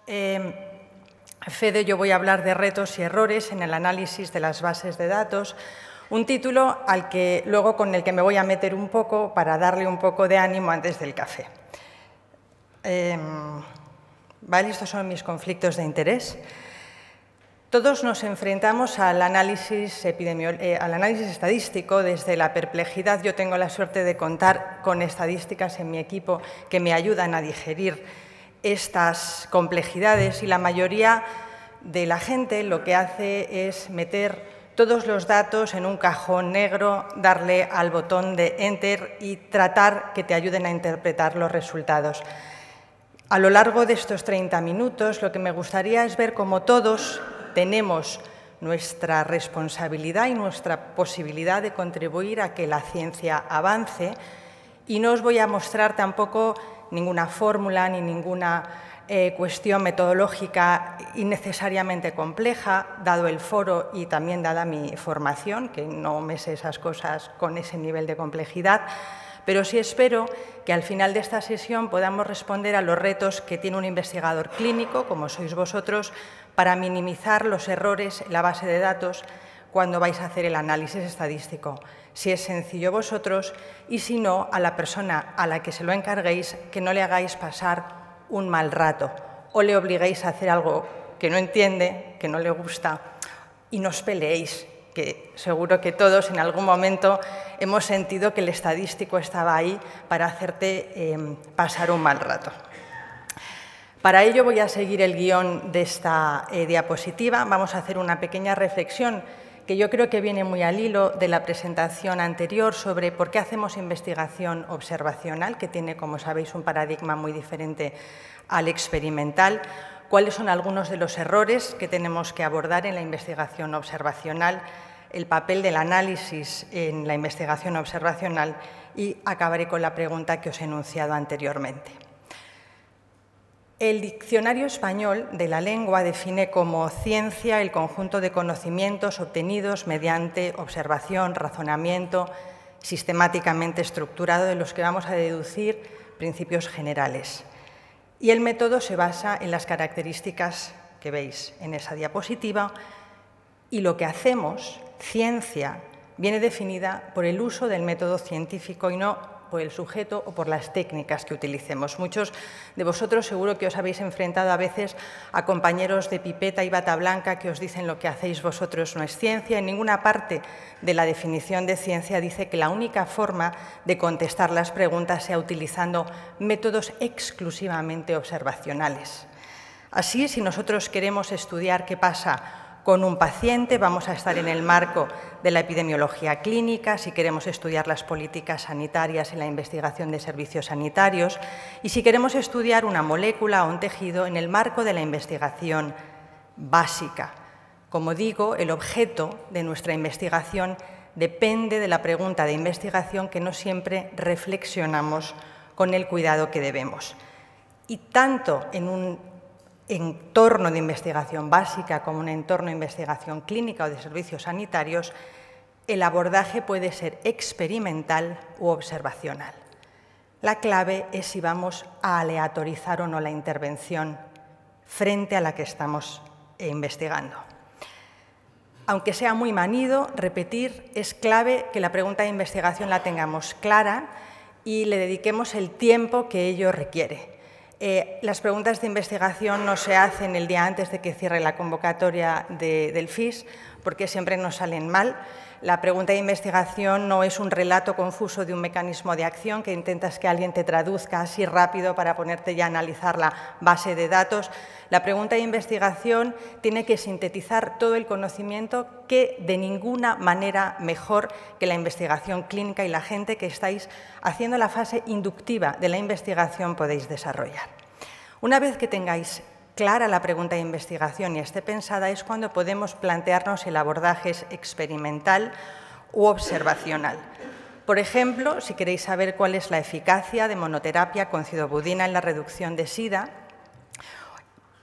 Fede, yo voy a hablar de retos y errores en el análisis de las bases de datos, un título con el que me voy a meter un poco para darle un poco de ánimo antes del café. ¿Vale? Estos son mis conflictos de interés. Todos nos enfrentamos al análisis estadístico desde la perplejidad. Yo tengo la suerte de contar con estadísticas en mi equipo que me ayudan a digerir estas complejidades y la mayoría de la gente lo que hace es meter todos los datos en un cajón negro, darle al botón de Enter y tratar que te ayuden a interpretar los resultados. A lo largo de estos 30 minutos lo que me gustaría es ver cómo todos tenemos nuestra responsabilidad y nuestra posibilidad de contribuir a que la ciencia avance, y no os voy a mostrar tampoco ninguna fórmula ni ninguna cuestión metodológica innecesariamente compleja, dado el foro y también dada mi formación, que no me sé esas cosas con ese nivel de complejidad, pero sí espero que al final de esta sesión podamos responder a los retos que tiene un investigador clínico, como sois vosotros, para minimizar los errores en la base de datos cuando vais a hacer el análisis estadístico. Si es sencillo vosotros y si no, a la persona a la que se lo encarguéis, que no le hagáis pasar un mal rato o le obliguéis a hacer algo que no entiende, que no le gusta, y no os peleéis, que seguro que todos en algún momento hemos sentido que el estadístico estaba ahí para hacerte pasar un mal rato. Para ello voy a seguir el guión de esta diapositiva. Vamos a hacer una pequeña reflexión que yo creo que viene muy al hilo de la presentación anterior sobre por qué hacemos investigación observacional, que tiene, como sabéis, un paradigma muy diferente al experimental, cuáles son algunos de los errores que tenemos que abordar en la investigación observacional, el papel del análisis en la investigación observacional, y acabaré con la pregunta que os he enunciado anteriormente. El Diccionario Español de la Lengua define como ciencia el conjunto de conocimientos obtenidos mediante observación, razonamiento, sistemáticamente estructurado, de los que vamos a deducir principios generales. Y el método se basa en las características que veis en esa diapositiva, y lo que hacemos, ciencia, viene definida por el uso del método científico y no por el sujeto o por las técnicas que utilicemos. Muchos de vosotros seguro que os habéis enfrentado a veces a compañeros de pipeta y bata blanca que os dicen lo que hacéis vosotros no es ciencia. En ninguna parte de la definición de ciencia dice que la única forma de contestar las preguntas sea utilizando métodos exclusivamente observacionales. Así, si nosotros queremos estudiar qué pasa con un paciente, vamos a estar en el marco de la epidemiología clínica. Si queremos estudiar las políticas sanitarias en la investigación de servicios sanitarios, y si queremos estudiar una molécula o un tejido, en el marco de la investigación básica. Como digo, el objeto de nuestra investigación depende de la pregunta de investigación, que no siempre reflexionamos con el cuidado que debemos. Y tanto en un entorno de investigación básica como un entorno de investigación clínica o de servicios sanitarios, el abordaje puede ser experimental u observacional. La clave es si vamos a aleatorizar o no la intervención frente a la que estamos investigando. Aunque sea muy manido, repetir, es clave que la pregunta de investigación la tengamos clara y le dediquemos el tiempo que ello requiere. Las preguntas de investigación no se hacen el día antes de que cierre la convocatoria del FIS, porque siempre nos salen mal. La pregunta de investigación no es un relato confuso de un mecanismo de acción que intentas que alguien te traduzca así rápido para ponerte ya a analizar la base de datos. La pregunta de investigación tiene que sintetizar todo el conocimiento que de ninguna manera mejor que la investigación clínica y la gente que estáis haciendo la fase inductiva de la investigación podéis desarrollar. Una vez que tengáis clara la pregunta de investigación y esté pensada, es cuando podemos plantearnos el abordaje experimental u observacional. Por ejemplo, si queréis saber cuál es la eficacia de monoterapia con cidobudina en la reducción de SIDA,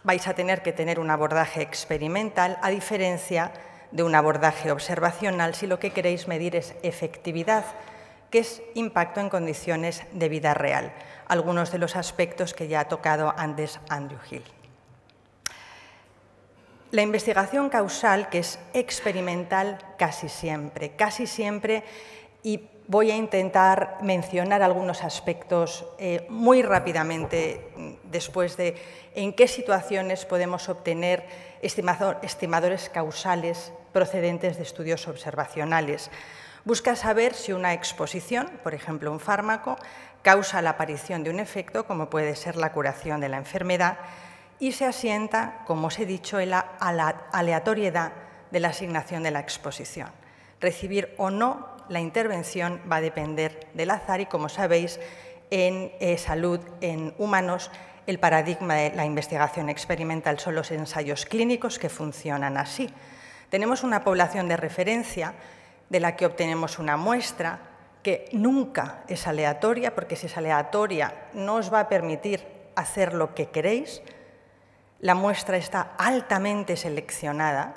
vais a tener que tener un abordaje experimental, a diferencia de un abordaje observacional si lo que queréis medir es efectividad, que es impacto en condiciones de vida real, algunos de los aspectos que ya ha tocado antes Andrew Hill. la investigación causal, que es experimental casi siempre, y voy a intentar mencionar algunos aspectos muy rápidamente después de en qué situaciones podemos obtener estimadores causales procedentes de estudios observacionales. Busca saber si una exposición, por ejemplo un fármaco, causa la aparición de un efecto, como puede ser la curación de la enfermedad, y se asienta, como os he dicho, en la aleatoriedad de la asignación de la exposición. Recibir o no la intervención va a depender del azar y, como sabéis, en salud en humanos el paradigma de la investigación experimental son los ensayos clínicos que funcionan así. Tenemos una población de referencia de la que obtenemos una muestra que nunca es aleatoria, porque si es aleatoria no os va a permitir hacer lo que queréis. La muestra está altamente seleccionada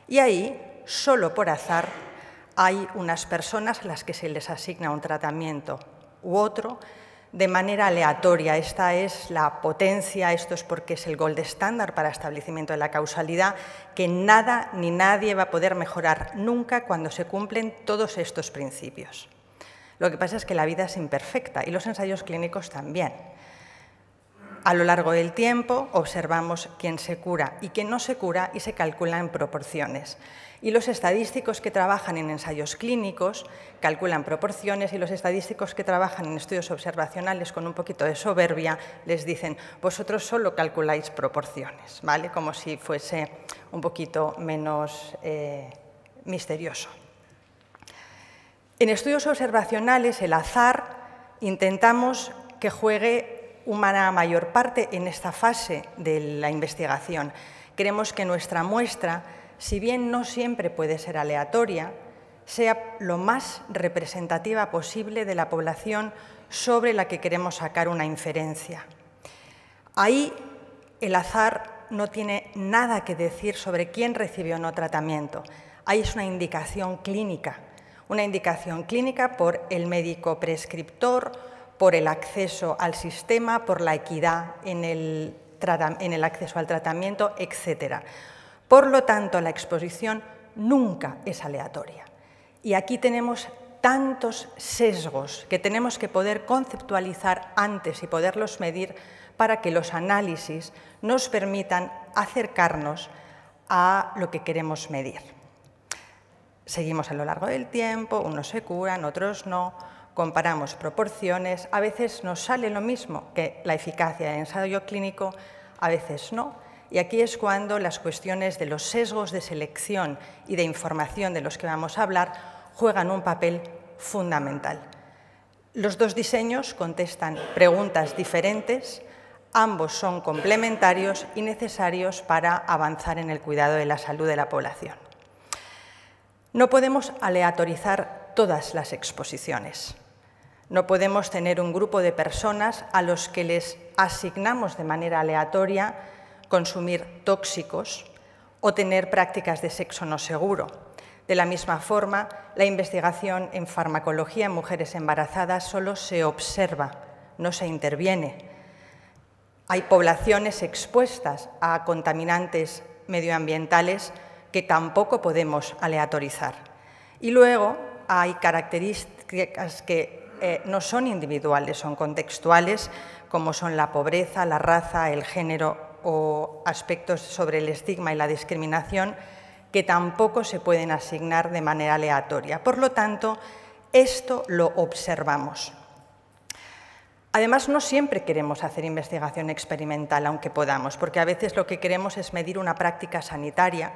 y ahí, solo por azar, hay unas personas a las que se les asigna un tratamiento u otro de manera aleatoria. Esta es la potencia, esto es porque es el gold estándar para establecimiento de la causalidad, que nada ni nadie va a poder mejorar nunca cuando se cumplen todos estos principios. Lo que pasa es que la vida es imperfecta y los ensayos clínicos también. A lo largo del tiempo observamos quién se cura y quién no se cura y se calcula en proporciones. Y los estadísticos que trabajan en ensayos clínicos calculan proporciones y los estadísticos que trabajan en estudios observacionales con un poquito de soberbia les dicen vosotros solo calculáis proporciones, ¿vale? Como si fuese un poquito menos misterioso. En estudios observacionales el azar intentamos que juegue una mayor parte en esta fase de la investigación. Queremos que nuestra muestra, si bien no siempre puede ser aleatoria, sea lo más representativa posible de la población sobre la que queremos sacar una inferencia. Ahí el azar no tiene nada que decir sobre quién recibe o no tratamiento. Ahí es una indicación clínica por el médico prescriptor, por el acceso al sistema, por la equidad en el acceso al tratamiento, etc. Por lo tanto, la exposición nunca es aleatoria. Y aquí tenemos tantos sesgos que tenemos que poder conceptualizar antes y poderlos medir para que los análisis nos permitan acercarnos a lo que queremos medir. Seguimos a lo largo del tiempo, unos se curan, otros no. Comparamos proporciones, a veces nos sale lo mismo que la eficacia del ensayo clínico, a veces no. Y aquí es cuando las cuestiones de los sesgos de selección y de información de los que vamos a hablar juegan un papel fundamental. Los dos diseños contestan preguntas diferentes, ambos son complementarios y necesarios para avanzar en el cuidado de la salud de la población. No podemos aleatorizar todas las exposiciones. No podemos tener un grupo de personas a los que les asignamos de manera aleatoria consumir tóxicos o tener prácticas de sexo no seguro. De la misma forma, la investigación en farmacología en mujeres embarazadas solo se observa, no se interviene. Hay poblaciones expuestas a contaminantes medioambientales que tampoco podemos aleatorizar. Y luego hay características que no son individuales, son contextuales, como son la pobreza, la raza, el género o aspectos sobre el estigma y la discriminación, que tampoco se pueden asignar de manera aleatoria. Por lo tanto, esto lo observamos. Además, no siempre queremos hacer investigación experimental, aunque podamos, porque a veces lo que queremos es medir una práctica sanitaria,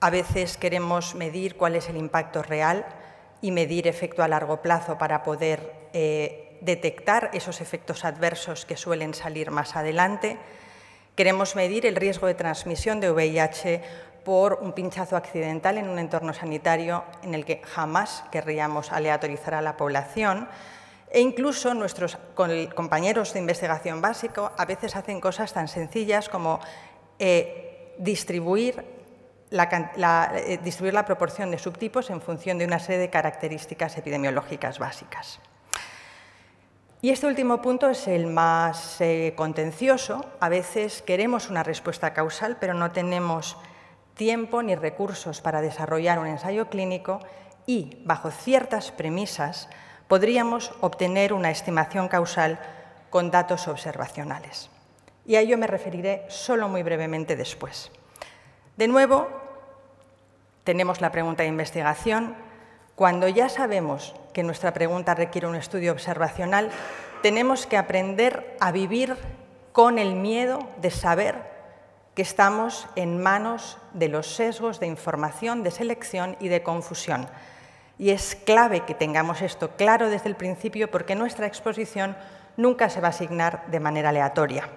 a veces queremos medir cuál es el impacto real y medir efecto a largo plazo para poder detectar esos efectos adversos que suelen salir más adelante. Queremos medir el riesgo de transmisión de VIH por un pinchazo accidental en un entorno sanitario en el que jamás querríamos aleatorizar a la población. E incluso nuestros compañeros de investigación básico a veces hacen cosas tan sencillas como distribuir la proporción de subtipos en función de una serie de características epidemiológicas básicas. Y este último punto es el más contencioso. A veces queremos una respuesta causal, pero no tenemos tiempo ni recursos para desarrollar un ensayo clínico y, bajo ciertas premisas, podríamos obtener una estimación causal con datos observacionales. Y a ello me referiré solo muy brevemente después. De nuevo, tenemos la pregunta de investigación. Cuando ya sabemos que nuestra pregunta requiere un estudio observacional, tenemos que aprender a vivir con el miedo de saber que estamos en manos de los sesgos de información, de selección y de confusión. Y es clave que tengamos esto claro desde el principio porque nuestra exposición nunca se va a asignar de manera aleatoria.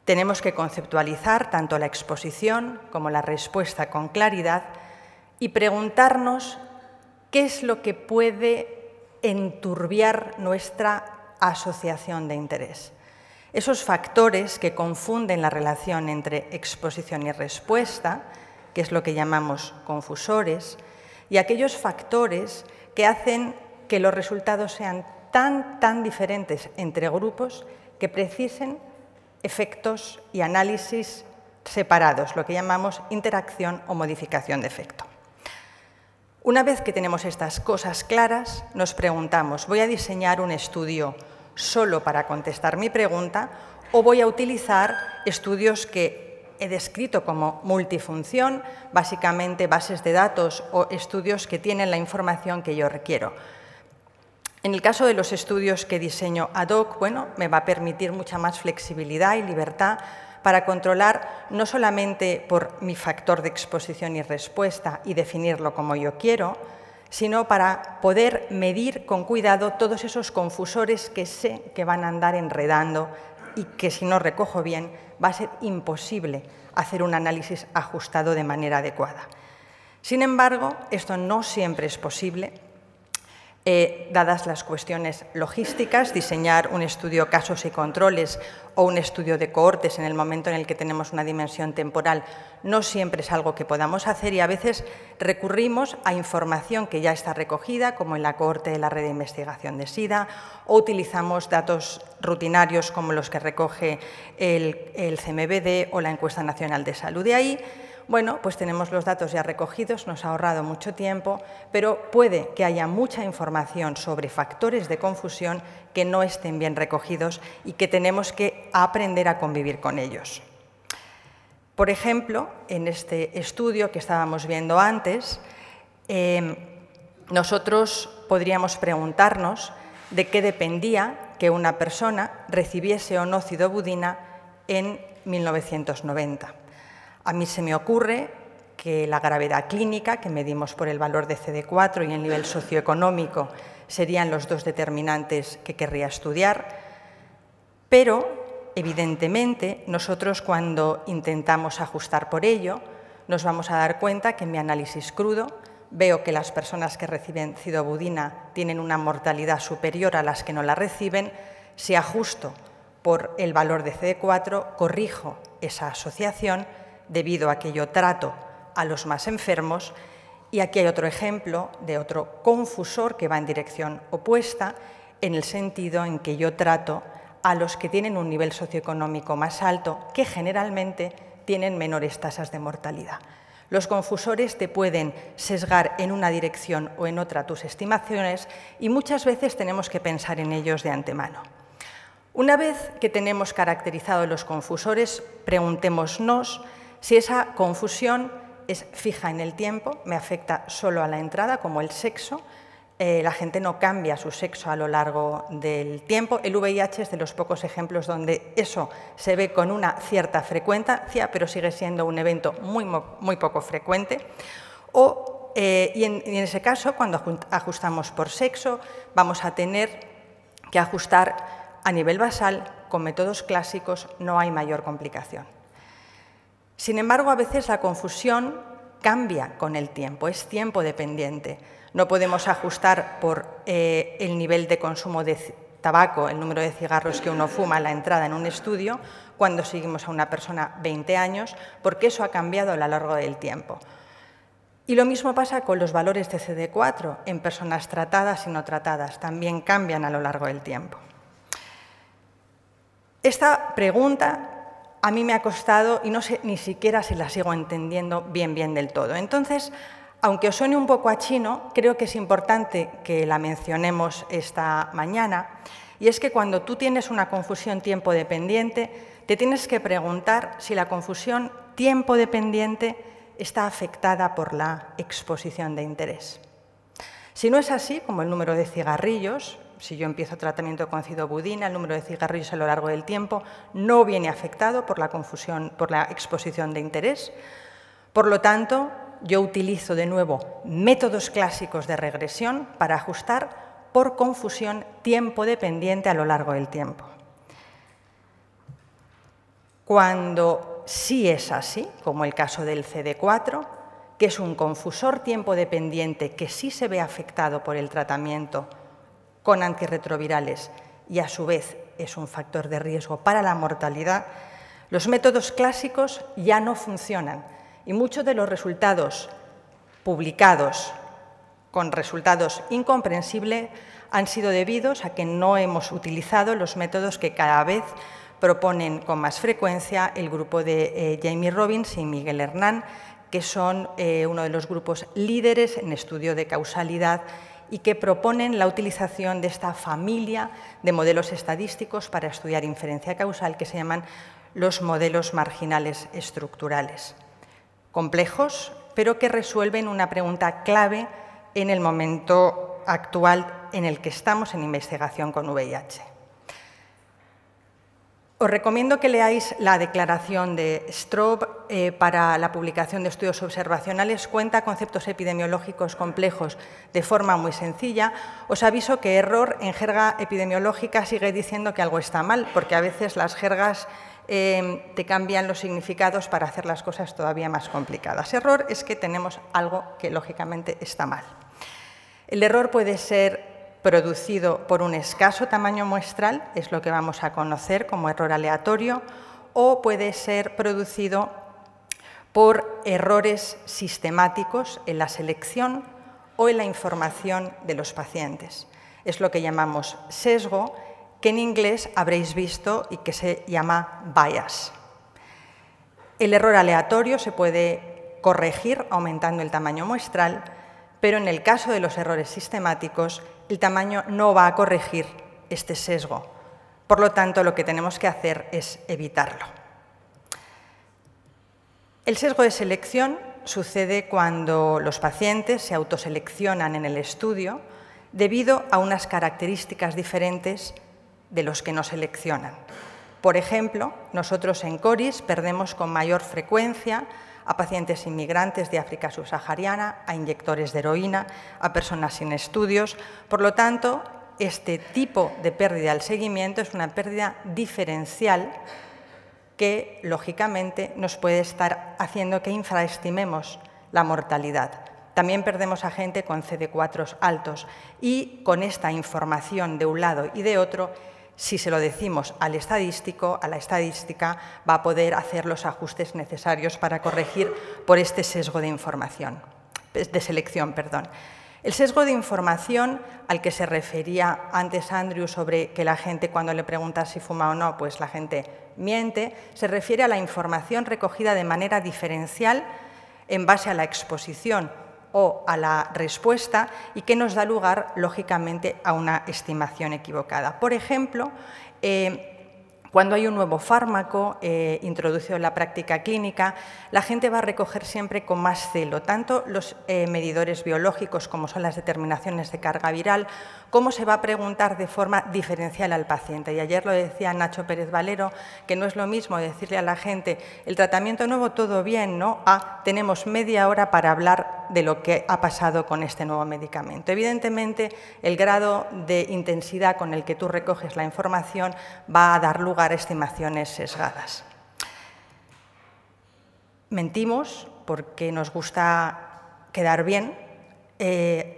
Tenemos que conceptualizar tanto la exposición como la respuesta con claridad y preguntarnos qué es lo que puede enturbiar nuestra asociación de interés. Esos factores que confunden la relación entre exposición y respuesta, que es lo que llamamos confusores, y aquellos factores que hacen que los resultados sean tan diferentes entre grupos que precisen efectos y análisis separados, lo que llamamos interacción o modificación de efecto. Una vez que tenemos estas cosas claras, nos preguntamos, ¿voy a diseñar un estudio solo para contestar mi pregunta o voy a utilizar estudios que he descrito como multifunción, básicamente bases de datos o estudios que tienen la información que yo requiero? En el caso de los estudios que diseño ad hoc, bueno, me va a permitir mucha más flexibilidad y libertad para controlar no solamente por mi factor de exposición y respuesta y definirlo como yo quiero, sino para poder medir con cuidado todos esos confusores que sé que van a andar enredando y que si no recojo bien va a ser imposible hacer un análisis ajustado de manera adecuada. Sin embargo, esto no siempre es posible. Dadas las cuestiones logísticas, diseñar un estudio casos y controles o un estudio de cohortes en el momento en el que tenemos una dimensión temporal no siempre es algo que podamos hacer y a veces recurrimos a información que ya está recogida, como en la cohorte de la red de investigación de SIDA, o utilizamos datos rutinarios como los que recoge el CMBD o la Encuesta Nacional de Salud. De ahí, bueno, pues tenemos los datos ya recogidos, nos ha ahorrado mucho tiempo, pero puede que haya mucha información sobre factores de confusión que no estén bien recogidos y que tenemos que aprender a convivir con ellos. Por ejemplo, en este estudio que estábamos viendo antes, nosotros podríamos preguntarnos de qué dependía que una persona recibiese o no cidobudina en 1990. A mí se me ocurre que la gravedad clínica, que medimos por el valor de CD4 y el nivel socioeconómico, serían los dos determinantes que querría estudiar, pero, evidentemente, nosotros cuando intentamos ajustar por ello, nos vamos a dar cuenta que en mi análisis crudo veo que las personas que reciben cidobudina tienen una mortalidad superior a las que no la reciben. Si ajusto por el valor de CD4, corrijo esa asociación debido a que yo trato a los más enfermos. Y aquí hay otro ejemplo de otro confusor que va en dirección opuesta, en el sentido en que yo trato a los que tienen un nivel socioeconómico más alto, que generalmente tienen menores tasas de mortalidad. Los confusores te pueden sesgar en una dirección o en otra tus estimaciones y muchas veces tenemos que pensar en ellos de antemano. Una vez que tenemos caracterizados los confusores, preguntémonos si esa confusión es fija en el tiempo, me afecta solo a la entrada, como el sexo. La gente no cambia su sexo a lo largo del tiempo. El VIH es de los pocos ejemplos donde eso se ve con una cierta frecuencia, pero sigue siendo un evento muy poco frecuente. Y en ese caso, cuando ajustamos por sexo, vamos a tener que ajustar a nivel basal. Con métodos clásicos no hay mayor complicación. Sin embargo, a veces la confusión cambia con el tiempo, es tiempo dependiente. No podemos ajustar por el nivel de consumo de tabaco, el número de cigarros que uno fuma a la entrada en un estudio, cuando seguimos a una persona 20 años, porque eso ha cambiado a lo largo del tiempo. Y lo mismo pasa con los valores de CD4 en personas tratadas y no tratadas, también cambian a lo largo del tiempo. Esta pregunta a mí me ha costado y no sé ni siquiera si la sigo entendiendo bien del todo. Entonces, aunque os suene un poco a chino, creo que es importante que la mencionemos esta mañana, y es que cuando tú tienes una confusión tiempo-dependiente, te tienes que preguntar si la confusión tiempo-dependiente está afectada por la exposición de interés. Si no es así, como el número de cigarrillos, si yo empiezo tratamiento con cidobudina, el número de cigarrillos a lo largo del tiempo no viene afectado por la confusión, por la exposición de interés. Por lo tanto, yo utilizo de nuevo métodos clásicos de regresión para ajustar por confusión tiempo-dependiente a lo largo del tiempo. Cuando sí es así, como el caso del CD4, que es un confusor tiempo-dependiente que sí se ve afectado por el tratamiento con antirretrovirales y a su vez es un factor de riesgo para la mortalidad, los métodos clásicos ya no funcionan y muchos de los resultados publicados con resultados incomprensibles han sido debidos a que no hemos utilizado los métodos que cada vez proponen con más frecuencia el grupo de Jamie Robbins y Miguel Hernán, que son uno de los grupos líderes en estudio de causalidad y que proponen la utilización de esta familia de modelos estadísticos para estudiar inferencia causal que se llaman los modelos marginales estructurales. Complejos, pero que resuelven una pregunta clave en el momento actual en el que estamos en investigación con VIH. Os recomiendo que leáis la declaración de Strobe para la publicación de estudios observacionales. Cuenta conceptos epidemiológicos complejos de forma muy sencilla. Os aviso que error en jerga epidemiológica sigue diciendo que algo está mal, porque a veces las jergas te cambian los significados para hacer las cosas todavía más complicadas. Error es que tenemos algo que lógicamente está mal. El error puede ser producido por un escaso tamaño muestral, es lo que vamos a conocer como error aleatorio, o puede ser producido por errores sistemáticos en la selección o en la información de los pacientes. Es lo que llamamos sesgo, que en inglés habréis visto y que se llama bias. El error aleatorio se puede corregir aumentando el tamaño muestral, pero en el caso de los errores sistemáticos, el tamaño no va a corregir este sesgo. Por lo tanto, lo que tenemos que hacer es evitarlo. El sesgo de selección sucede cuando los pacientes se autoseleccionan en el estudio debido a unas características diferentes de los que no seleccionan. Por ejemplo, nosotros en CORIS perdemos con mayor frecuencia a pacientes inmigrantes de África subsahariana, a inyectores de heroína, a personas sin estudios. Por lo tanto, este tipo de pérdida al seguimiento es una pérdida diferencial que, lógicamente, nos puede estar haciendo que infraestimemos la mortalidad. También perdemos a gente con CD4 altos y con esta información de un lado y de otro, si se lo decimos al estadístico, a la estadística va a poder hacer los ajustes necesarios para corregir por este sesgo de información, de selección, perdón. El sesgo de información al que se refería antes Andrew sobre que la gente cuando le pregunta si fuma o no, pues la gente miente, se refiere a la información recogida de manera diferencial en base a la exposición o a la respuesta y que nos da lugar, lógicamente, a una estimación equivocada. Por ejemplo, cuando hay un nuevo fármaco introducido en la práctica clínica, la gente va a recoger siempre con más celo tanto los medidores biológicos, como son las determinaciones de carga viral, como se va a preguntar de forma diferencial al paciente. Y ayer lo decía Nacho Pérez Valero, que no es lo mismo decirle a la gente el tratamiento nuevo, todo bien, ¿no? Tenemos media hora para hablar de lo que ha pasado con este nuevo medicamento. Evidentemente, el grado de intensidad con el que tú recoges la información va a dar lugar a estimaciones sesgadas. Mentimos porque nos gusta quedar bien,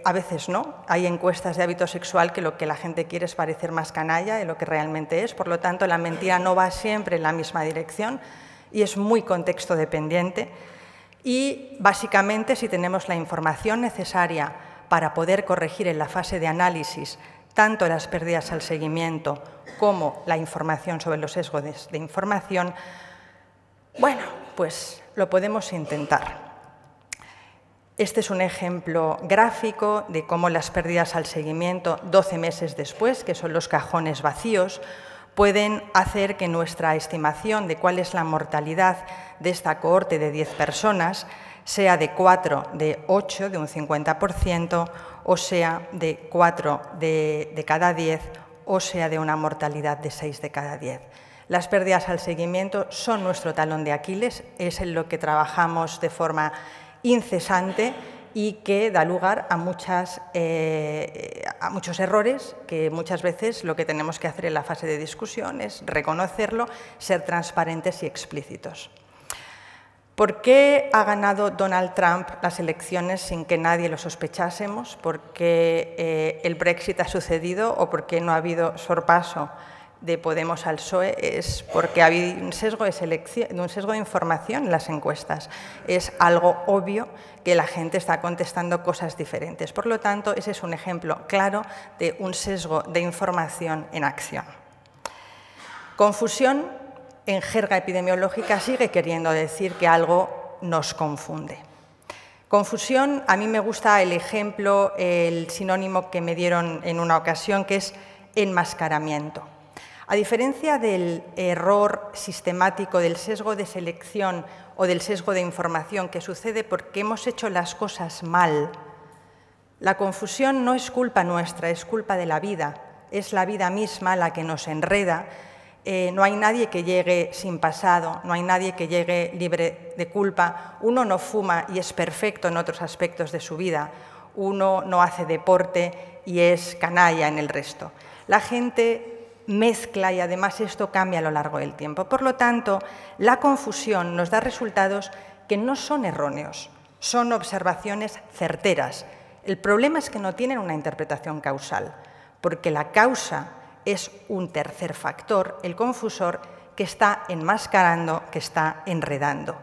a veces no. Hay encuestas de hábito sexual que lo que la gente quiere es parecer más canalla de lo que realmente es, por lo tanto la mentira no va siempre en la misma dirección y es muy contexto dependiente. Y básicamente, si tenemos la información necesaria para poder corregir en la fase de análisis tanto las pérdidas al seguimiento como la información sobre los sesgos de información, Bueno, pues lo podemos intentar. Este es un ejemplo gráfico de cómo las pérdidas al seguimiento 12 meses después, que son los cajones vacíos, pueden hacer que nuestra estimación de cuál es la mortalidad de esta cohorte de 10 personas sea de 4 de 8, de un 50%, o sea de 4 de cada 10, o sea de una mortalidad de 6 de cada 10. Las pérdidas al seguimiento son nuestro talón de Aquiles, es en lo que trabajamos de forma incesante y que da lugar a muchos errores que muchas veces lo que tenemos que hacer en la fase de discusión es reconocerlo, ser transparentes y explícitos. ¿Por qué ha ganado Donald Trump las elecciones sin que nadie lo sospechásemos? ¿Por qué el Brexit ha sucedido o por qué no ha habido sorpaso de Podemos al PSOE? Es porque ha habido un sesgo de información en las encuestas. Es algo obvio que la gente está contestando cosas diferentes. Por lo tanto, ese es un ejemplo claro de un sesgo de información en acción. Confusión en jerga epidemiológica sigue queriendo decir que algo nos confunde. Confusión, a mí me gusta el ejemplo, el sinónimo que me dieron en una ocasión, que es enmascaramiento. A diferencia del error sistemático, del sesgo de selección o del sesgo de información que sucede porque hemos hecho las cosas mal, la confusión no es culpa nuestra, es culpa de la vida. Es la vida misma la que nos enreda. No hay nadie que llegue sin pasado, no hay nadie que llegue libre de culpa. Uno no fuma y es perfecto en otros aspectos de su vida. Uno no hace deporte y es canalla en el resto. La gente mezcla y además esto cambia a lo largo del tiempo. Por lo tanto, la confusión nos da resultados que no son erróneos, son observaciones certeras. El problema es que no tienen una interpretación causal, porque la causa es un tercer factor, el confusor, que está enmascarando, que está enredando.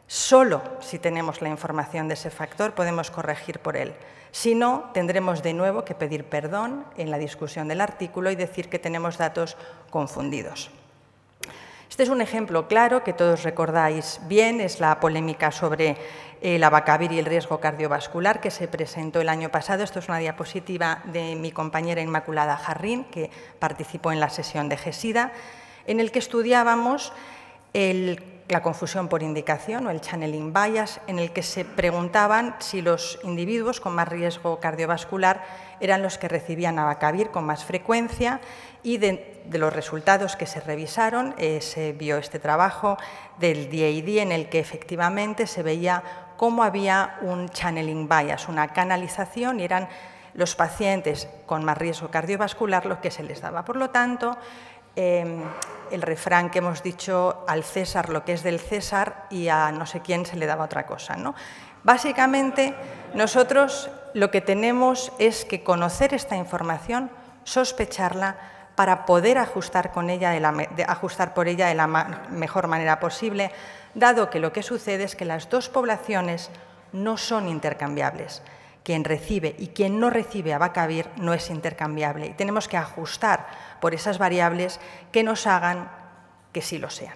Solo si tenemos la información de ese factor podemos corregir por él. Si no, tendremos de nuevo que pedir perdón en la discusión del artículo y decir que tenemos datos confundidos. Este es un ejemplo claro que todos recordáis bien, es la polémica sobre el abacavir y el riesgo cardiovascular que se presentó el año pasado. Esto es una diapositiva de mi compañera Inmaculada Jarrín, que participó en la sesión de GESIDA, en el que estudiábamos la confusión por indicación o el channeling bias, en el que se preguntaban si los individuos con más riesgo cardiovascular eran los que recibían abacavir con más frecuencia, y de los resultados que se revisaron se vio este trabajo del DAD en el que efectivamente se veía cómo había un channeling bias, una canalización, y eran los pacientes con más riesgo cardiovascular los que se les daba. Por lo tanto, el refrán que hemos dicho, al César lo que es del César y a no sé quién se le daba otra cosa, ¿no? Básicamente, nosotros lo que tenemos es que conocer esta información, sospecharla, para poder ajustar por ella de la mejor manera posible, dado que lo que sucede es que las dos poblaciones no son intercambiables. Quien recibe y quien no recibe abacavir no es intercambiable y tenemos que ajustar por esas variables que nos hagan que sí lo sean.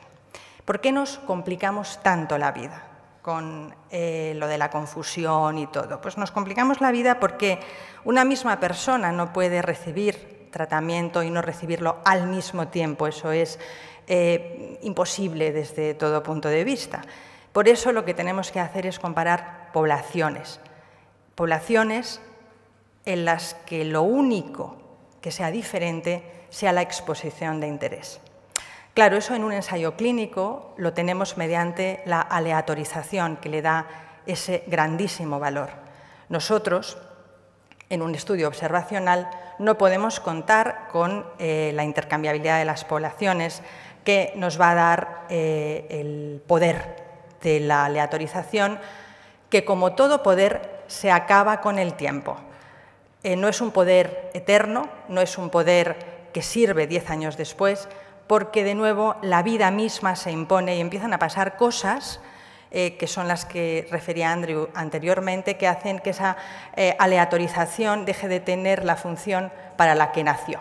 ¿Por qué nos complicamos tanto la vida con lo de la confusión y todo? Pues nos complicamos la vida porque una misma persona no puede recibir tratamiento y no recibirlo al mismo tiempo. Eso es imposible desde todo punto de vista. Por eso lo que tenemos que hacer es comparar poblaciones. Poblaciones en las que lo único que sea diferente sea la exposición de interés. Claro, eso en un ensayo clínico lo tenemos mediante la aleatorización, que le da ese grandísimo valor. Nosotros, en un estudio observacional, no podemos contar con la intercambiabilidad de las poblaciones que nos va a dar el poder de la aleatorización, que como todo poder se acaba con el tiempo. No es un poder eterno, no es un poder que sirve 10 años después, porque de nuevo la vida misma se impone y empiezan a pasar cosas que son las que refería Andrew anteriormente, que hacen que esa aleatorización deje de tener la función para la que nació.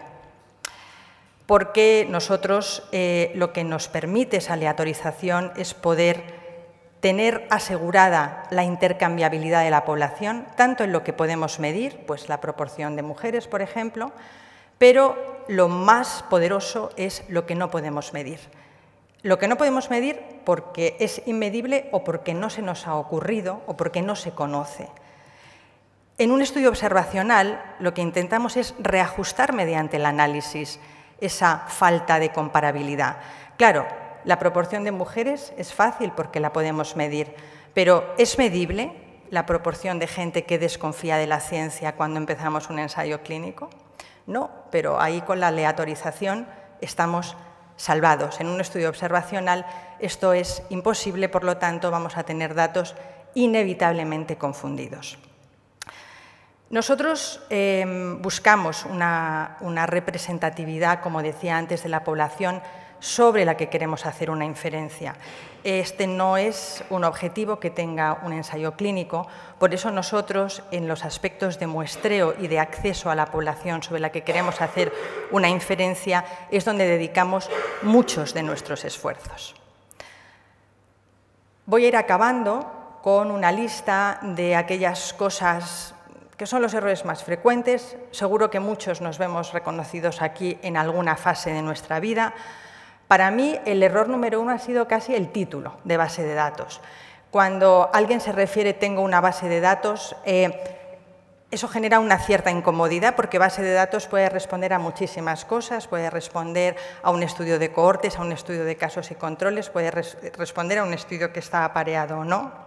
porque nosotros lo que nos permite esa aleatorización es poder tener asegurada la intercambiabilidad de la población, tanto en lo que podemos medir, pues la proporción de mujeres, por ejemplo, pero lo más poderoso es lo que no podemos medir. Lo que no podemos medir porque es inmedible o porque no se nos ha ocurrido o porque no se conoce. En un estudio observacional lo que intentamos es reajustar mediante el análisis esa falta de comparabilidad. Claro, la proporción de mujeres es fácil porque la podemos medir, pero ¿es medible la proporción de gente que desconfía de la ciencia cuando empezamos un ensayo clínico? No, pero ahí con la aleatorización estamos salvados. En un estudio observacional esto es imposible, por lo tanto vamos a tener datos inevitablemente confundidos. Nosotros buscamos una representatividad, como decía antes, de la población sobre la que queremos hacer una inferencia. Este no es un objetivo que tenga un ensayo clínico, por eso nosotros, en los aspectos de muestreo y de acceso a la población sobre la que queremos hacer una inferencia, es donde dedicamos muchos de nuestros esfuerzos. Voy a ir acabando con una lista de aquellas cosas que son los errores más frecuentes. Seguro que muchos nos vemos reconocidos aquí en alguna fase de nuestra vida. Para mí, el error número 1 ha sido casi el título de base de datos. Cuando alguien se refiere tengo una base de datos, eso genera una cierta incomodidad porque base de datos puede responder a muchísimas cosas, puede responder a un estudio de cohortes, a un estudio de casos y controles, puede responder a un estudio que está apareado o no.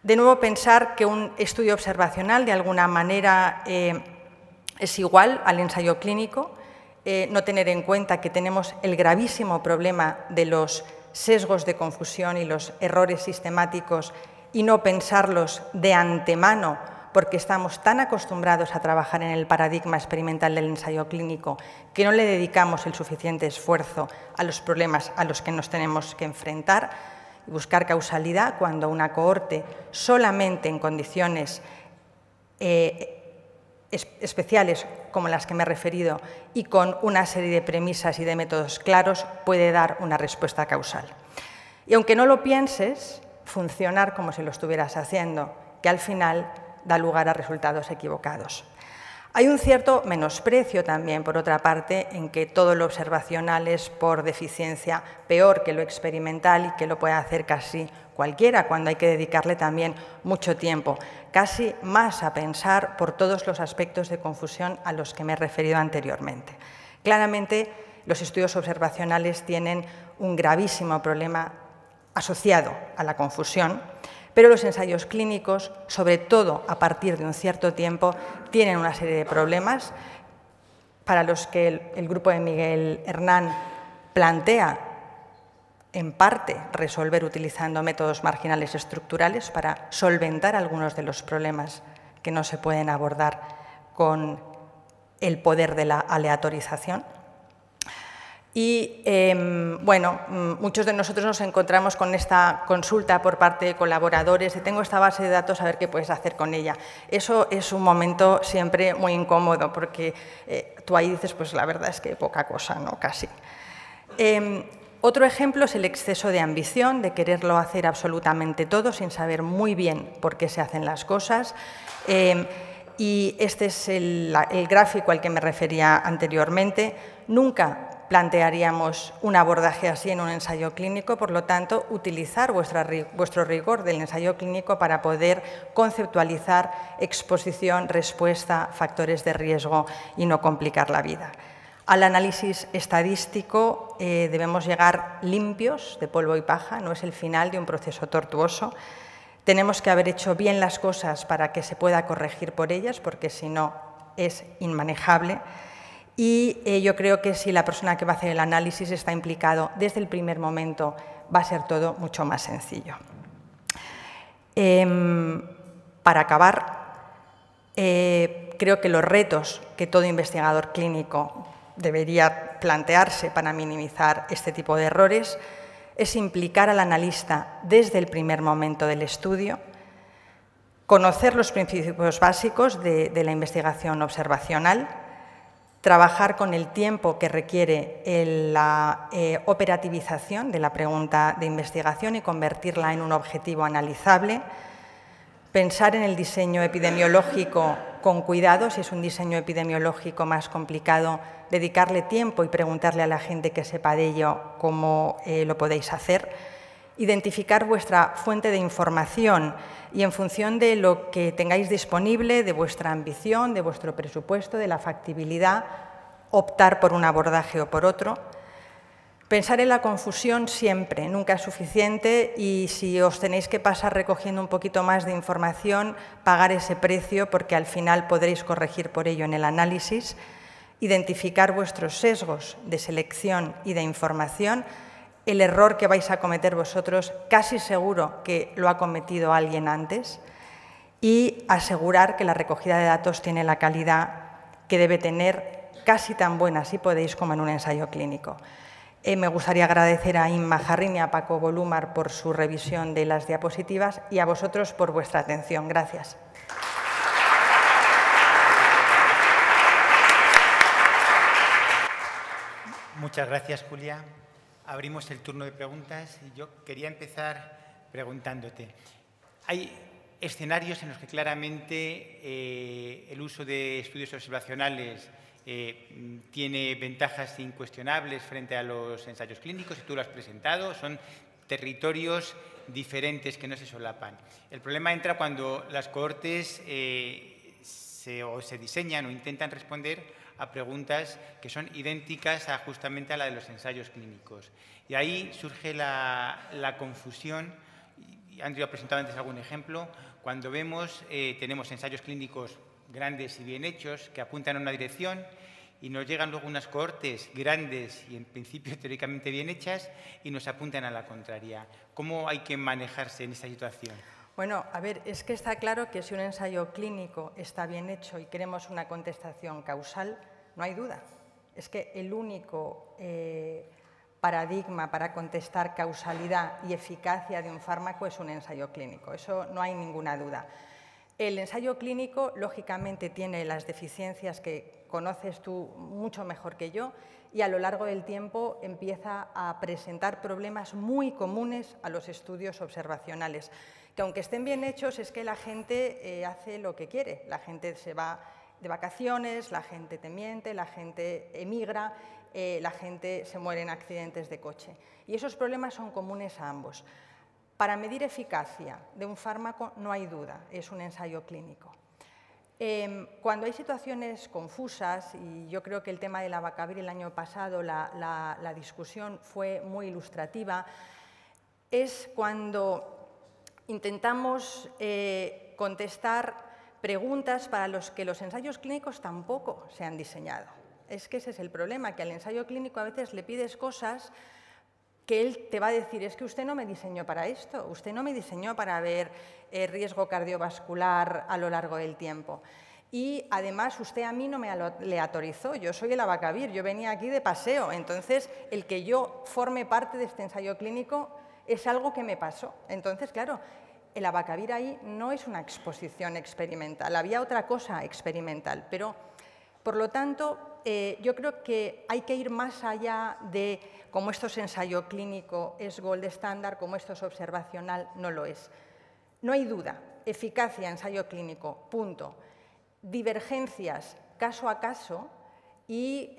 De nuevo, pensar que un estudio observacional de alguna manera es igual al ensayo clínico, no tener en cuenta que tenemos el gravísimo problema de los sesgos de confusión y los errores sistemáticos y no pensarlos de antemano porque estamos tan acostumbrados a trabajar en el paradigma experimental del ensayo clínico que no le dedicamos el suficiente esfuerzo a los problemas a los que nos tenemos que enfrentar y buscar causalidad cuando una cohorte solamente en condiciones especiales como las que me he referido y con una serie de premisas y de métodos claros puede dar una respuesta causal. Y aunque no lo pienses, funcionar como si lo estuvieras haciendo, que al final da lugar a resultados equivocados. Hay un cierto menosprecio también, por otra parte, en que todo lo observacional es por deficiencia peor que lo experimental y que lo puede hacer casi cualquiera, cuando hay que dedicarle también mucho tiempo, casi más a pensar por todos los aspectos de confusión a los que me he referido anteriormente. Claramente, los estudios observacionales tienen un gravísimo problema asociado a la confusión, pero los ensayos clínicos, sobre todo a partir de un cierto tiempo, tienen una serie de problemas para los que el grupo de Miguel Hernán plantea en parte resolver utilizando métodos marginales estructurales para solventar algunos de los problemas que no se pueden abordar con el poder de la aleatorización. Y, bueno, muchos de nosotros nos encontramos con esta consulta por parte de colaboradores de tengo esta base de datos, a ver qué puedes hacer con ella. Eso es un momento siempre muy incómodo porque tú ahí dices, pues la verdad es que poca cosa, ¿no? Casi. Otro ejemplo es el exceso de ambición, de quererlo hacer absolutamente todo sin saber muy bien por qué se hacen las cosas. Y este es el gráfico al que me refería anteriormente. Nunca plantearíamos un abordaje así en un ensayo clínico, por lo tanto, utilizar vuestro rigor del ensayo clínico para poder conceptualizar exposición, respuesta, factores de riesgo y no complicar la vida. Al análisis estadístico debemos llegar limpios de polvo y paja, no es el final de un proceso tortuoso. Tenemos que haber hecho bien las cosas para que se pueda corregir por ellas, porque si no es inmanejable. Y yo creo que si la persona que va a hacer el análisis está implicado desde el primer momento, va a ser todo mucho más sencillo. Para acabar, creo que los retos que todo investigador clínico debería plantearse para minimizar este tipo de errores es implicar al analista desde el primer momento del estudio, conocer los principios básicos de la investigación observacional, trabajar con el tiempo que requiere la operativización de la pregunta de investigación y convertirla en un objetivo analizable, pensar en el diseño epidemiológico con cuidado, si es un diseño epidemiológico más complicado, dedicarle tiempo y preguntarle a la gente que sepa de ello cómo lo podéis hacer, identificar vuestra fuente de información y en función de lo que tengáis disponible, de vuestra ambición, de vuestro presupuesto, de la factibilidad, optar por un abordaje o por otro. Pensar en la confusión siempre, nunca es suficiente y si os tenéis que pasar recogiendo un poquito más de información, pagar ese precio porque al final podréis corregir por ello en el análisis, identificar vuestros sesgos de selección y de información, el error que vais a cometer vosotros, casi seguro que lo ha cometido alguien antes, y asegurar que la recogida de datos tiene la calidad que debe tener, casi tan buena si podéis como en un ensayo clínico. Me gustaría agradecer a Inma Jarrín y a Paco Bolúmar por su revisión de las diapositivas y a vosotros por vuestra atención. Gracias. Muchas gracias, Julia. Abrimos el turno de preguntas y yo quería empezar preguntándote. Hay escenarios en los que claramente el uso de estudios observacionales tiene ventajas incuestionables frente a los ensayos clínicos, y tú lo has presentado, son territorios diferentes que no se solapan. El problema entra cuando las cohortes se diseñan o intentan responder a preguntas que son idénticas justamente a la de los ensayos clínicos. Y ahí surge la confusión, y Andrew ha presentado antes algún ejemplo, cuando tenemos ensayos clínicos grandes y bien hechos que apuntan a una dirección y nos llegan luego unas cohortes grandes y en principio teóricamente bien hechas y nos apuntan a la contraria. ¿Cómo hay que manejarse en esta situación? Bueno, a ver, es que está claro que si un ensayo clínico está bien hecho y queremos una contestación causal, no hay duda. Es que el único paradigma para contestar causalidad y eficacia de un fármaco es un ensayo clínico. Eso no hay ninguna duda. El ensayo clínico, lógicamente, tiene las deficiencias que conoces tú mucho mejor que yo y a lo largo del tiempo empieza a presentar problemas muy comunes a los estudios observacionales, que aunque estén bien hechos es que la gente hace lo que quiere. La gente se va de vacaciones, la gente te miente, la gente emigra, la gente se muere en accidentes de coche. Y esos problemas son comunes a ambos. Para medir eficacia de un fármaco no hay duda, es un ensayo clínico. Cuando hay situaciones confusas, y yo creo que el tema del abacavir el año pasado, la discusión fue muy ilustrativa, es cuando intentamos contestar preguntas para las que los ensayos clínicos tampoco se han diseñado. Es que ese es el problema, que al ensayo clínico a veces le pides cosas que él te va a decir, es que usted no me diseñó para esto, usted no me diseñó para ver riesgo cardiovascular a lo largo del tiempo. Y además usted a mí no me aleatorizó, yo soy el abacavir, yo venía aquí de paseo, entonces el que yo forme parte de este ensayo clínico es algo que me pasó. Entonces, claro, el abacavir ahí no es una exposición experimental, había otra cosa experimental, pero por lo tanto yo creo que hay que ir más allá de como esto es ensayo clínico, es gold estándar, como esto es observacional, no lo es. No hay duda, eficacia, ensayo clínico, punto. Divergencias caso a caso y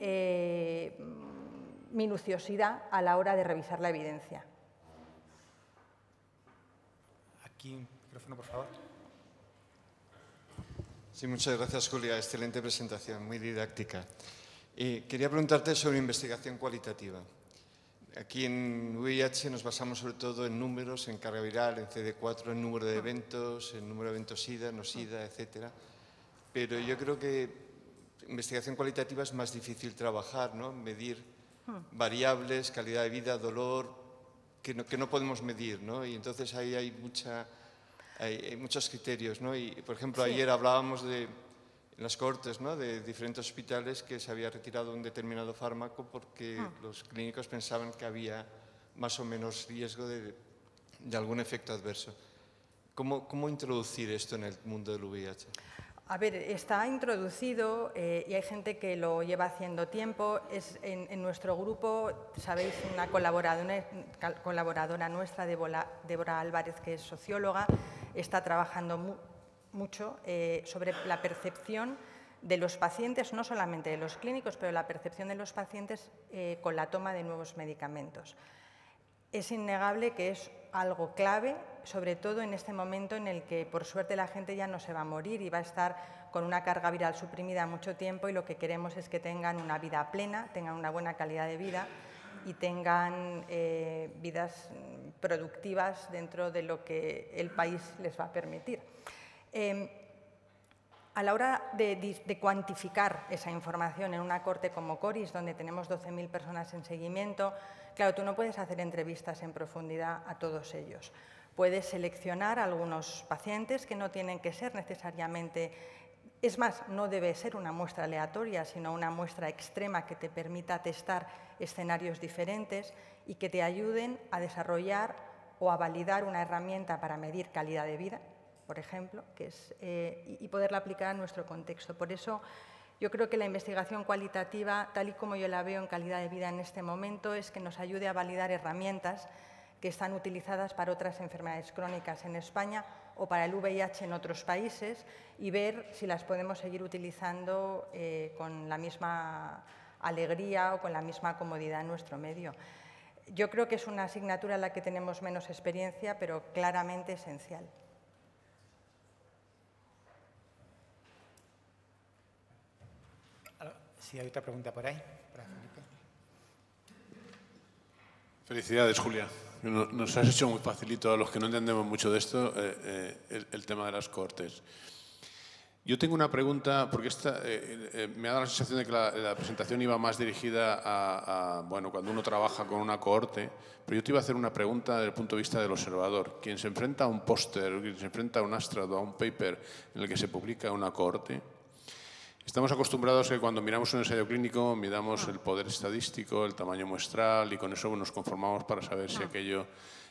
minuciosidad a la hora de revisar la evidencia. Aquí, un micrófono, por favor. Sí, muchas gracias, Julia. Excelente presentación, muy didáctica. Quería preguntarte sobre investigación cualitativa. Aquí en VIH nos basamos sobre todo en números, en carga viral, en CD4, en número de eventos, en número de eventos SIDA, no SIDA, etcétera. Pero yo creo que investigación cualitativa es más difícil trabajar, ¿no? Medir variables, calidad de vida, dolor, que no podemos medir, ¿no? Y entonces ahí hay muchos criterios, ¿no? Y, por ejemplo, Sí. ayer hablábamos en las cohortes, ¿no?, de diferentes hospitales que se había retirado un determinado fármaco porque los clínicos pensaban que había más o menos riesgo de algún efecto adverso. ¿Cómo introducir esto en el mundo del VIH? A ver, está introducido y hay gente que lo lleva haciendo tiempo. En nuestro grupo, sabéis, una colaboradora nuestra, Débora Álvarez, que es socióloga, está trabajando mucho sobre la percepción de los pacientes, no solamente de los clínicos, pero la percepción de los pacientes con la toma de nuevos medicamentos. Es innegable que es algo clave, sobre todo en este momento en el que, por suerte, la gente ya no se va a morir y va a estar con una carga viral suprimida mucho tiempo, y lo que queremos es que tengan una vida plena, tengan una buena calidad de vida y tengan vidas productivas dentro de lo que el país les va a permitir. A la hora de cuantificar esa información en una corte como Coris, donde tenemos 12.000 personas en seguimiento, claro, tú no puedes hacer entrevistas en profundidad a todos ellos. Puedes seleccionar algunos pacientes que no tienen que ser necesariamente, es más, no debe ser una muestra aleatoria, sino una muestra extrema que te permita testar escenarios diferentes y que te ayuden a desarrollar o a validar una herramienta para medir calidad de vida, por ejemplo, y poderla aplicar a nuestro contexto. Por eso, yo creo que la investigación cualitativa, tal y como yo la veo en calidad de vida en este momento, es que nos ayude a validar herramientas que están utilizadas para otras enfermedades crónicas en España o para el VIH en otros países, y ver si las podemos seguir utilizando con la misma alegría o con la misma comodidad en nuestro medio. Yo creo que es una asignatura en la que tenemos menos experiencia, pero claramente esencial. Sí, hay otra pregunta por ahí, para Felipe. Felicidades, Julia. Nos has hecho muy facilito a los que no entendemos mucho de esto el tema de las cohortes. Yo tengo una pregunta, porque me ha dado la sensación de que la presentación iba más dirigida a bueno, cuando uno trabaja con una cohorte, pero yo te iba a hacer una pregunta desde el punto de vista del observador. Quien se enfrenta a un póster, quien se enfrenta a un abstract o a un paper en el que se publica una cohorte, estamos acostumbrados a que cuando miramos un ensayo clínico miramos el poder estadístico, el tamaño muestral, y con eso nos conformamos para saber si aquello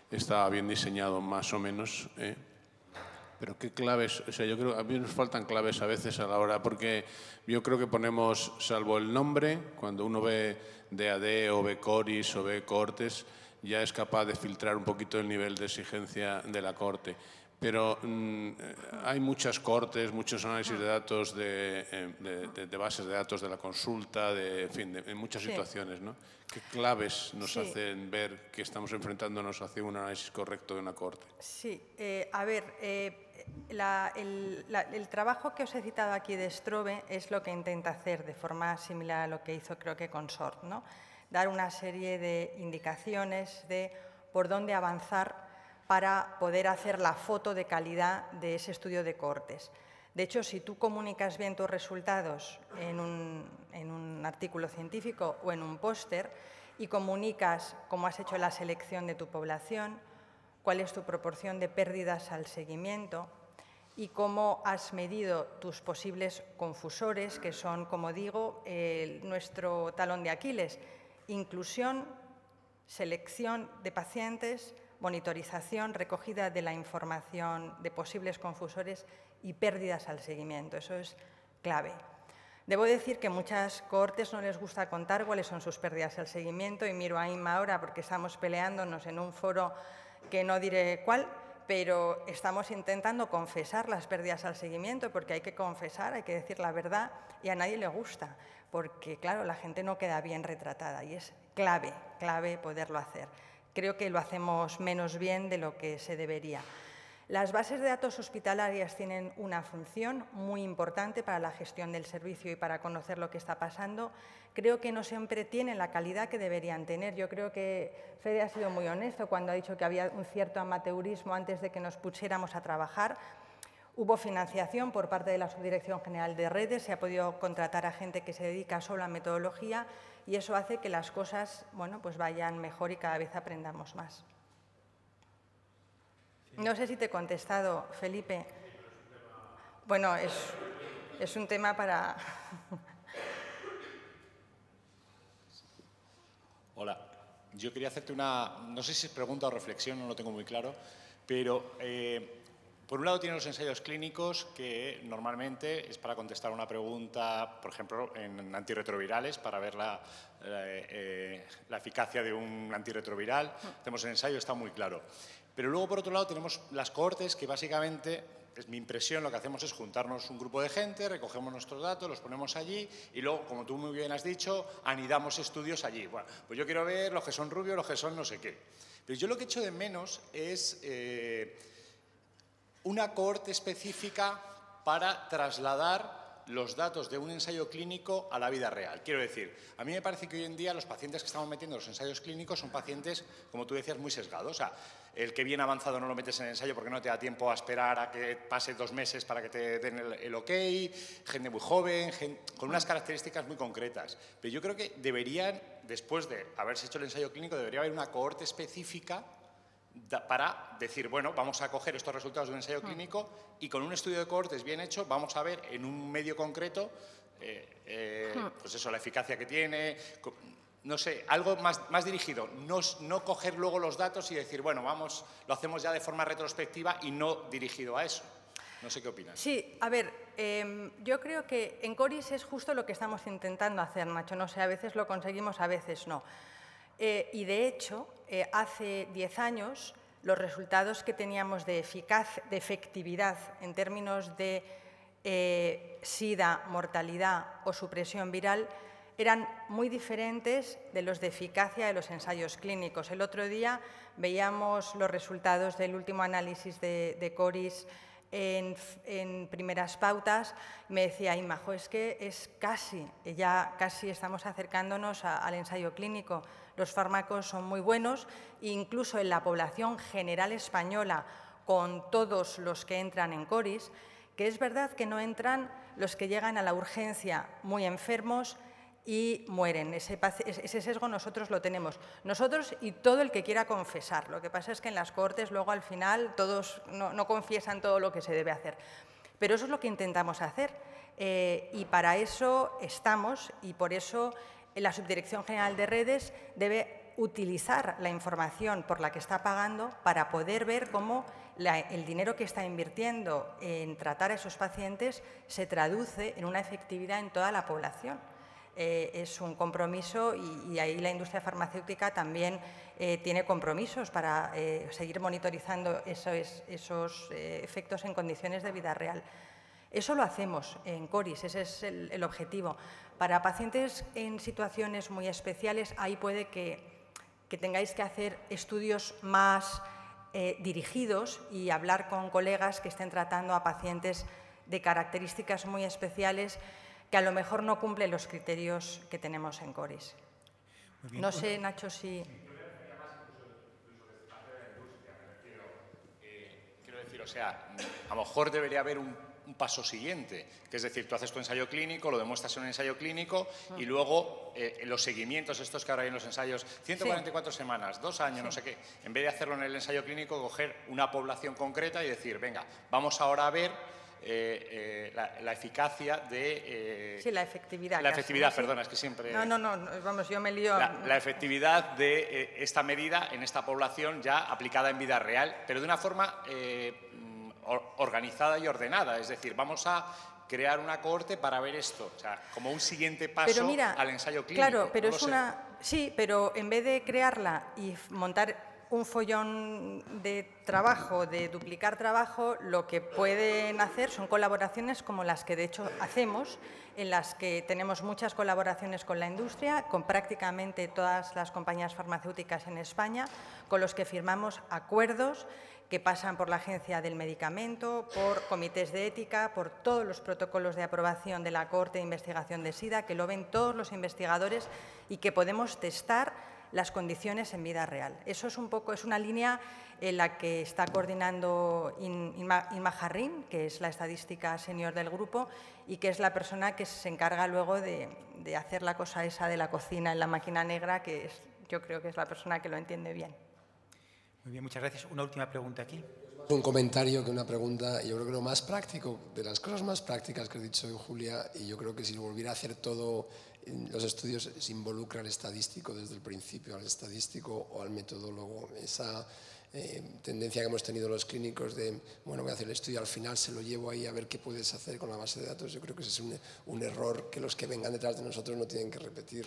está bien diseñado más o menos. Pero qué claves, o sea, yo creo, a mí nos faltan claves a veces a la hora, porque yo creo que ponemos, salvo el nombre, cuando uno ve DAD o ve Coris o ve cohortes, ya es capaz de filtrar un poquito el nivel de exigencia de la cohorte. Pero hay muchas cohortes, muchos análisis de datos, de bases de datos de la consulta, en fin, en muchas situaciones, ¿no? ¿Qué claves nos hacen ver que estamos enfrentándonos hacia un análisis correcto de una cohorte? Sí, a ver, el trabajo que os he citado aquí de Strobe es lo que intenta hacer de forma similar a lo que hizo, creo que con SORT, ¿no? Dar una serie de indicaciones de por dónde avanzar para poder hacer la foto de calidad de ese estudio de cohortes. De hecho, si tú comunicas bien tus resultados en un artículo científico o en un póster y comunicas cómo has hecho la selección de tu población, cuál es tu proporción de pérdidas al seguimiento y cómo has medido tus posibles confusores, que son, como digo, nuestro talón de Aquiles: inclusión, selección de pacientes, monitorización, recogida de la información de posibles confusores y pérdidas al seguimiento. Eso es clave. Debo decir que muchas cohortes no les gusta contar cuáles son sus pérdidas al seguimiento, y miro a Inma ahora porque estamos peleándonos en un foro que no diré cuál, pero estamos intentando confesar las pérdidas al seguimiento, porque hay que confesar, hay que decir la verdad, y a nadie le gusta, porque claro, la gente no queda bien retratada y es clave, clave poderlo hacer. Creo que lo hacemos menos bien de lo que se debería. Las bases de datos hospitalarias tienen una función muy importante para la gestión del servicio y para conocer lo que está pasando. Creo que no siempre tienen la calidad que deberían tener. Yo creo que Fede ha sido muy honesto cuando ha dicho que había un cierto amateurismo antes de que nos pusiéramos a trabajar. Hubo financiación por parte de la Subdirección General de Redes, se ha podido contratar a gente que se dedica solo a metodología, y eso hace que las cosas, bueno, pues vayan mejor y cada vez aprendamos más. No sé si te he contestado, Felipe. Bueno, es un tema para... Hola, yo quería hacerte una, no sé si es pregunta o reflexión, no lo tengo muy claro, pero Por un lado tiene los ensayos clínicos, que normalmente es para contestar una pregunta, por ejemplo, en antirretrovirales, para ver la eficacia de un antirretroviral. Hacemos el ensayo, está muy claro. Pero luego, por otro lado, tenemos las cohortes, que básicamente, es mi impresión, lo que hacemos es juntarnos un grupo de gente, recogemos nuestros datos, los ponemos allí y luego, como tú muy bien has dicho, anidamos estudios allí. Bueno, pues yo quiero ver los que son rubios, los que son no sé qué. Pero yo lo que echo de menos es una cohorte específica para trasladar los datos de un ensayo clínico a la vida real. Quiero decir, a mí me parece que hoy en día los pacientes que estamos metiendo en los ensayos clínicos son pacientes, como tú decías, muy sesgados. O sea, el que viene avanzado no lo metes en el ensayo porque no te da tiempo a esperar a que pase 2 meses para que te den el ok, gente muy joven, con unas características muy concretas. Pero yo creo que deberían, después de haberse hecho el ensayo clínico, debería haber una cohorte específica para decir, bueno, vamos a coger estos resultados de un ensayo clínico y con un estudio de cohortes bien hecho vamos a ver en un medio concreto pues eso, la eficacia que tiene, no sé, algo más dirigido, no coger luego los datos y decir, bueno, vamos, lo hacemos ya de forma retrospectiva y no dirigido a eso. No sé qué opinas. Sí, a ver, yo creo que en CORIS es justo lo que estamos intentando hacer, Nacho. No sé, a veces lo conseguimos, a veces no. Y de hecho, hace 10 años, los resultados que teníamos de efectividad en términos de SIDA, mortalidad o supresión viral eran muy diferentes de los de eficacia de los ensayos clínicos. El otro día veíamos los resultados del último análisis de CORIS en primeras pautas. Me decía, Majo, es que es casi estamos acercándonos al ensayo clínico. Los fármacos son muy buenos, incluso en la población general española, con todos los que entran en CORIS, que es verdad que no entran los que llegan a la urgencia muy enfermos y mueren. Ese sesgo nosotros lo tenemos. Nosotros y todo el que quiera confesar. Lo que pasa es que en las cohortes luego al final todos no confiesan todo lo que se debe hacer. Pero eso es lo que intentamos hacer y para eso estamos y por eso la Subdirección General de Redes debe utilizar la información por la que está pagando para poder ver cómo el dinero que está invirtiendo en tratar a esos pacientes se traduce en una efectividad en toda la población. Es un compromiso y ahí la industria farmacéutica también tiene compromisos para seguir monitorizando esos efectos en condiciones de vida real. Eso lo hacemos en CORIS, ese es el objetivo. Para pacientes en situaciones muy especiales, ahí puede que tengáis que hacer estudios más dirigidos y hablar con colegas que estén tratando a pacientes de características muy especiales que a lo mejor no cumplen los criterios que tenemos en CORIS. No sé, Nacho, si... Quiero decir, o sea, a lo mejor debería haber un paso siguiente, que es decir, tú haces tu ensayo clínico, lo demuestras en un ensayo clínico y luego los seguimientos, estos que ahora hay en los ensayos, 144 semanas, 2 años, no sé qué, en vez de hacerlo en el ensayo clínico, coger una población concreta y decir, venga, vamos ahora a ver la eficacia de... sí, la efectividad. La efectividad, perdona, es que siempre... No, vamos, yo me lío... La efectividad de esta medida en esta población ya aplicada en vida real, pero de una forma organizada y ordenada. Es decir, vamos a crear una cohorte para ver esto, o sea, como un siguiente paso al ensayo clínico. Claro, pero sí, pero en vez de crearla y montar un follón de trabajo, de duplicar trabajo, lo que pueden hacer son colaboraciones como las que de hecho hacemos, en las que tenemos muchas colaboraciones con la industria, con prácticamente todas las compañías farmacéuticas en España, con los que firmamos acuerdos que pasan por la Agencia del Medicamento, por comités de ética, por todos los protocolos de aprobación de la Cohorte de Investigación de SIDA, que lo ven todos los investigadores y que podemos testar las condiciones en vida real. Eso es una línea en la que está coordinando Inma Jarrín, que es la estadística senior del grupo y que es la persona que se encarga luego de hacer la cosa esa de la cocina en la máquina negra, que yo creo que es la persona que lo entiende bien. Muy bien, muchas gracias. Una última pregunta aquí. Un comentario que una pregunta. Yo creo que lo más práctico, de las cosas más prácticas que has dicho, Julia, y yo creo que si lo volviera a hacer todo los estudios se involucra al estadístico desde el principio, al estadístico o al metodólogo. Esa tendencia que hemos tenido los clínicos de, bueno, voy a hacer el estudio, al final se lo llevo ahí a ver qué puedes hacer con la base de datos, yo creo que ese es un error que los que vengan detrás de nosotros no tienen que repetir.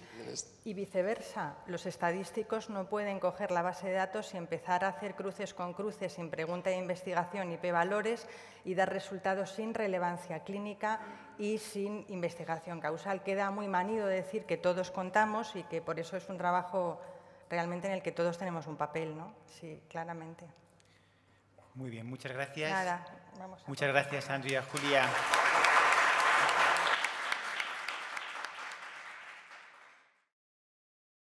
Y viceversa, los estadísticos no pueden coger la base de datos y empezar a hacer cruces con cruces sin pregunta de investigación y p-valores y dar resultados sin relevancia clínica y sin investigación causal. Queda muy manido decir que todos contamos y que por eso es un trabajo realmente en el que todos tenemos un papel, ¿no? Sí, claramente. Muy bien, muchas gracias. Nada, vamos a... Muchas gracias, Andrea, Julia.